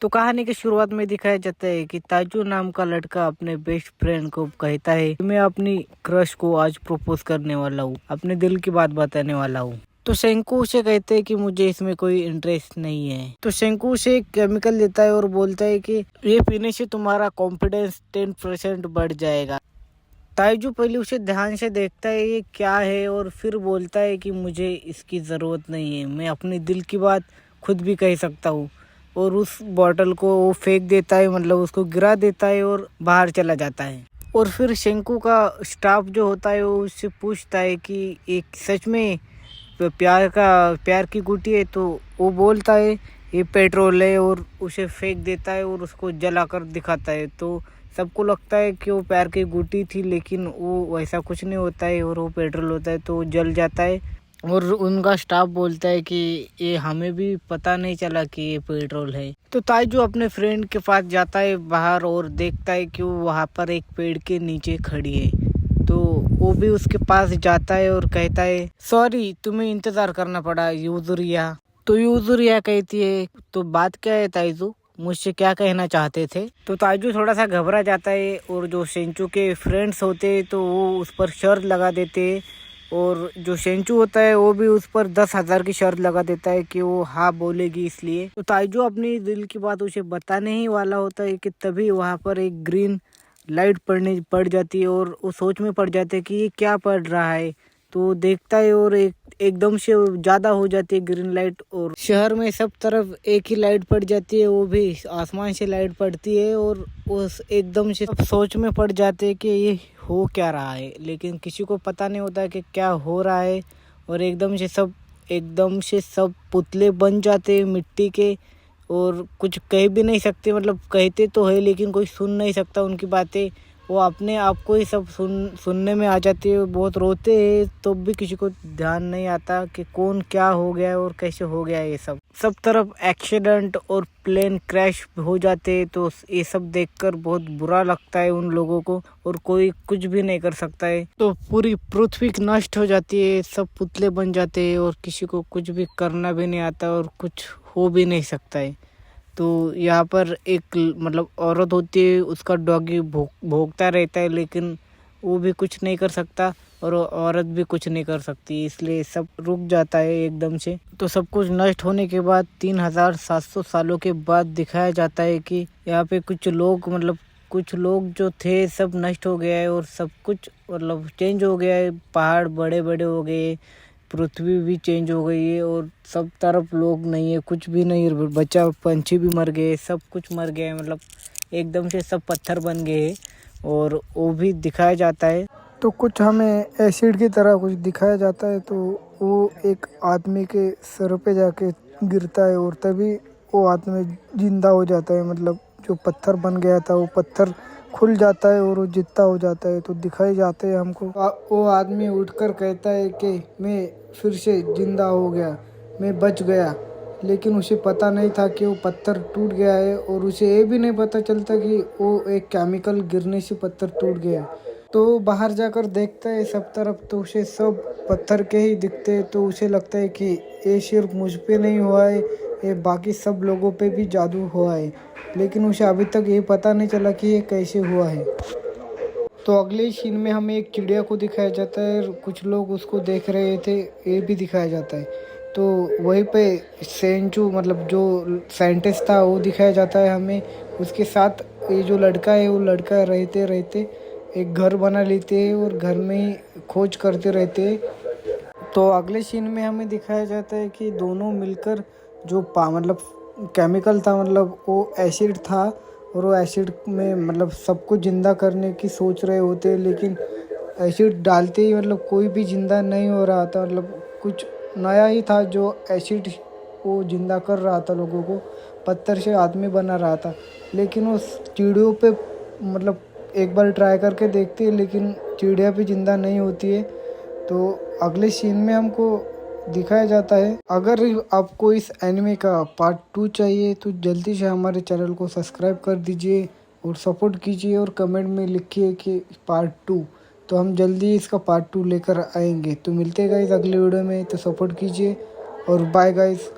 तो कहानी की शुरुआत में दिखाया जाता है कि ताजू नाम का लड़का अपने बेस्ट फ्रेंड को कहता है कि मैं अपनी क्रश को आज प्रपोज करने वाला हूँ, अपने दिल की बात बताने वाला हूँ। तो शंकु उसे कहते हैं कि मुझे इसमें कोई इंटरेस्ट नहीं है। तो शंकु उसे एक केमिकल देता है और बोलता है कि ये पीने से तुम्हारा कॉन्फिडेंस 10% बढ़ जाएगा। ताइजू पहले उसे ध्यान से देखता है ये क्या है और फिर बोलता है कि मुझे इसकी ज़रूरत नहीं है, मैं अपने दिल की बात खुद भी कह सकता हूँ। और उस बॉटल को वो फेंक देता है, मतलब उसको गिरा देता है और बाहर चला जाता है। और फिर शंकु का स्टाफ जो होता है वो उससे पूछता है कि एक सच में प्यार की गुटी है, तो वो बोलता है ये पेट्रोल है और उसे फेंक देता है और उसको जलाकर दिखाता है। तो सबको लगता है कि वो प्यार की गुटी थी, लेकिन वो वैसा कुछ नहीं होता है और वो पेट्रोल होता है, तो वो जल जाता है। और उनका स्टाफ बोलता है कि ये हमें भी पता नहीं चला कि ये पेट्रोल है। तो ताइजू अपने फ्रेंड के पास जाता है बाहर और देखता है कि वो वहाँ पर एक पेड़ के नीचे खड़ी है। तो वो भी उसके पास जाता है और कहता है सॉरी तुम्हें इंतजार करना पड़ा यूजुरिया। तो यूजुरिया कहती है तो बात क्या है ताइजू, मुझसे क्या कहना चाहते थे। तो ताइजू थोड़ा सा घबरा जाता है और जो सेंचू के फ्रेंड्स होते हैं तो वो उस पर शर्त लगा देते हैं। और जो सेंचू होता है वो भी उस पर 10,000 की शर्त लगा देता है कि वो हाँ बोलेगी इसलिए। तो ताइजू अपनी दिल की बात उसे बताने ही वाला होता है कि तभी वहाँ पर एक ग्रीन लाइट पड़ जाती है और वो सोच में पड़ जाते है कि ये क्या पड़ रहा है। तो देखता है और एकदम से ज़्यादा हो जाती है ग्रीन लाइट और शहर में सब तरफ एक ही लाइट पड़ जाती है, वो भी आसमान से लाइट पड़ती है। और उस एकदम से सब सोच में पड़ जाते हैं कि ये हो क्या रहा है, लेकिन किसी को पता नहीं होता कि क्या हो रहा है। और एकदम से सब पुतले बन जाते हैं मिट्टी के और कुछ कह भी नहीं सकते, मतलब कहते तो है लेकिन कोई सुन नहीं सकता उनकी बातें। वो अपने आप को ही सब सुनने में आ जाती है, बहुत रोते हैं तो भी किसी को ध्यान नहीं आता कि कौन क्या हो गया है और कैसे हो गया है। ये सब तरफ एक्सीडेंट और प्लेन क्रैश हो जाते हैं। तो ये सब देखकर बहुत बुरा लगता है उन लोगों को और कोई कुछ भी नहीं कर सकता है। तो पूरी पृथ्वी नष्ट हो जाती है, सब पुतले बन जाते हैं और किसी को कुछ भी करना भी नहीं आता और कुछ हो भी नहीं सकता है। तो यहाँ पर एक मतलब औरत होती है, उसका डॉगी भोंकता रहता है लेकिन वो भी कुछ नहीं कर सकता और औरत भी कुछ नहीं कर सकती, इसलिए सब रुक जाता है एकदम से। तो सब कुछ नष्ट होने के बाद 3700 सालों के बाद दिखाया जाता है कि यहाँ पे कुछ लोग जो थे सब नष्ट हो गया है और सब कुछ मतलब चेंज हो गया है। पहाड़ बड़े बड़े हो गए, पृथ्वी भी चेंज हो गई है और सब तरफ लोग नहीं है, कुछ भी नहीं बचा, पंछी भी मर गए, सब कुछ मर गया है, मतलब एकदम से सब पत्थर बन गए हैं। और वो भी दिखाया जाता है। तो कुछ हमें एसिड की तरह कुछ दिखाया जाता है। तो वो एक आदमी के सर पे जाके गिरता है और तभी वो आदमी जिंदा हो जाता है, मतलब जो पत्थर बन गया था वो पत्थर खुल जाता है और वो जिंदा हो जाता है। तो दिखाई जाते हैं हमको वो आदमी उठकर कहता है कि मैं फिर से जिंदा हो गया, मैं बच गया। लेकिन उसे पता नहीं था कि वो पत्थर टूट गया है और उसे ये भी नहीं पता चलता कि वो एक केमिकल गिरने से पत्थर टूट गया। तो बाहर जाकर देखता है सब तरफ, तो उसे सब पत्थर के ही दिखते हैं। तो उसे लगता है कि ये सिर्फ मुझ पे नहीं हुआ है, ये बाकी सब लोगों पे भी जादू हुआ है। लेकिन उसे अभी तक ये पता नहीं चला कि ये कैसे हुआ है। तो अगले सीन में हमें एक चिड़िया को दिखाया जाता है, कुछ लोग उसको देख रहे थे, ये भी दिखाया जाता है। तो वहीं पे सेंचू मतलब जो साइंटिस्ट था वो दिखाया जाता है हमें। उसके साथ ये जो लड़का है वो लड़का रहते रहते एक घर बना लेते हैं और घर में ही खोज करते रहते हैं। तो अगले सीन में हमें दिखाया जाता है कि दोनों मिलकर जो मतलब केमिकल था, मतलब वो एसिड था और वो एसिड में मतलब सबको ज़िंदा करने की सोच रहे होते, लेकिन एसिड डालते ही मतलब कोई भी ज़िंदा नहीं हो रहा था। मतलब कुछ नया ही था जो एसिड वो ज़िंदा कर रहा था लोगों को, पत्थर से आदमी बना रहा था। लेकिन उस चिड़ियों पे मतलब एक बार ट्राई करके देखते हैं लेकिन चिड़िया भी ज़िंदा नहीं होती है। तो अगले सीन में हमको दिखाया जाता है। अगर आपको इस एनिमे का पार्ट 2 चाहिए तो जल्दी से हमारे चैनल को सब्सक्राइब कर दीजिए और सपोर्ट कीजिए और कमेंट में लिखिए कि पार्ट 2। तो हम जल्दी इसका पार्ट 2 लेकर आएंगे। तो मिलते हैं गाइस अगले वीडियो में, तो सपोर्ट कीजिए और बाय गाइस।